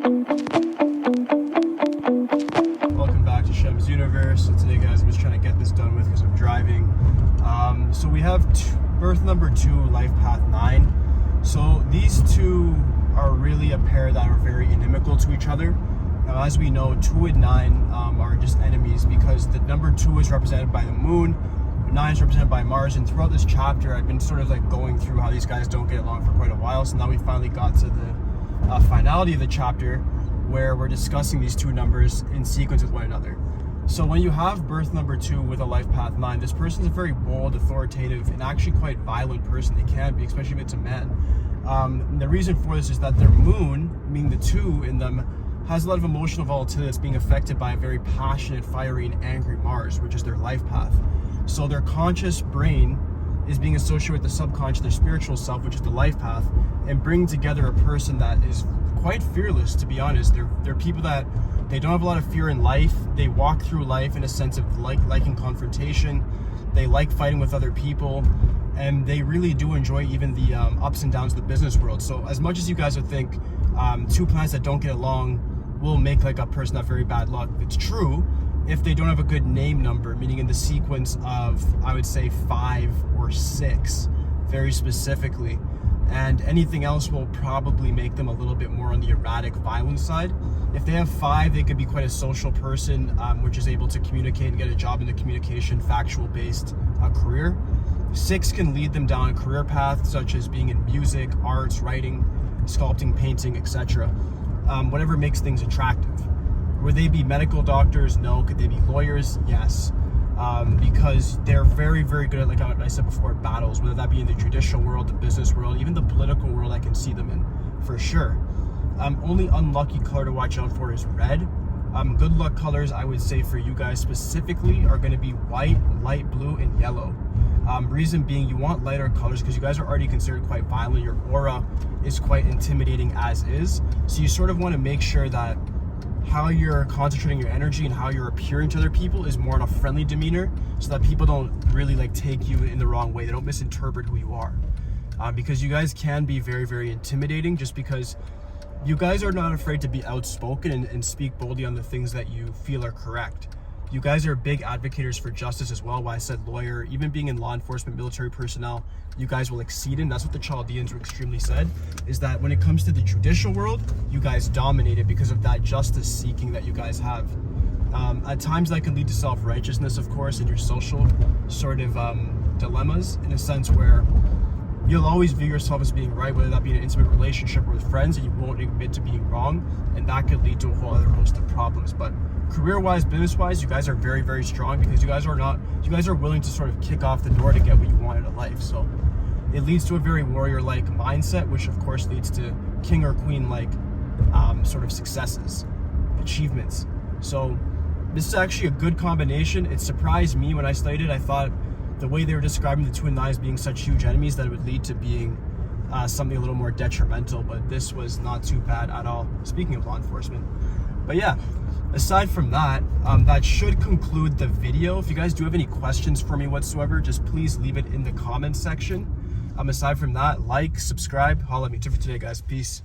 Welcome back to Shemsuniverse. So today, guys, I'm just trying to get this done with because I'm driving. So we have birth number 2, life path 9. So these two are really a pair that are very inimical to each other. Now, as we know, 2 and 9 are just enemies because the number 2 is represented by the moon, 9 is represented by Mars, and throughout this chapter, I've been sort of like going through how these guys don't get along for quite a while. So now we finally got to the finality of the chapter where we're discussing these two numbers in sequence with one another. So when you have birth number 2 with a life path 9, this person's a very bold, authoritative, and actually quite violent person. They can be, especially if it's a man. The reason for this is that their moon, meaning the 2 in them, has a lot of emotional volatility that's being affected by a very passionate, fiery, and angry Mars, which is their life path. So their conscious brain is being associated with the subconscious, their spiritual self, which is the life path, and bringing together a person that is quite fearless, to be honest. They're people that they don't have a lot of fear in life. They walk through life in a sense of liking confrontation. They like fighting with other people, and they really do enjoy even the ups and downs of the business world. So as much as you guys would think 2 planets that don't get along will make like a person have very bad luck, it's true if they don't have a good name number, meaning in the sequence of, I would say, 5 or 6, very specifically. And anything else will probably make them a little bit more on the erratic, violent side. If they have 5, they could be quite a social person, which is able to communicate and get a job in the communication, factual-based career. 6 can lead them down a career path, such as being in music, arts, writing, sculpting, painting, etc. Whatever makes things attractive. Would they be medical doctors? No. Could they be lawyers? Yes. Because they're very, very good at, like I said before, battles, whether that be in the judicial world, the business world, even the political world. I can see them in, for sure. Only unlucky color to watch out for is red. Good luck colors, I would say, for you guys specifically are going to be white, light blue, and yellow. Reason being, you want lighter colors because you guys are already considered quite violent. Your aura is quite intimidating as is. So you sort of want to make sure that how you're concentrating your energy and how you're appearing to other people is more in a friendly demeanor, so that people don't really like take you in the wrong way. They don't misinterpret who you are, because you guys can be very, very intimidating, just because you guys are not afraid to be outspoken and speak boldly on the things that you feel are correct. You guys are big advocates for justice as well. Why I said lawyer, even being in law enforcement, military personnel, you guys will exceed in. That's what the Chaldeans were extremely said, is that when it comes to the judicial world, you guys dominate it because of that justice seeking that you guys have. At times that can lead to self-righteousness, of course, in your social sort of dilemmas, in a sense where you'll always view yourself as being right, whether that be in an intimate relationship or with friends, and you won't admit to being wrong, and that could lead to a whole other host of problems. But career-wise, business-wise, you guys are very, very strong because you guys are willing to sort of kick off the door to get what you want in life. So it leads to a very warrior-like mindset, which of course leads to king or queen-like sort of successes, achievements. So this is actually a good combination. It surprised me when I studied it. I thought the way they were describing the 2 and 9 as being such huge enemies that it would lead to being something a little more detrimental, but this was not too bad at all, speaking of law enforcement. But yeah, aside from that, that should conclude the video. If you guys do have any questions for me whatsoever, just please leave it in the comments section. Aside from that, like, subscribe, holla at me. For today, guys. Peace.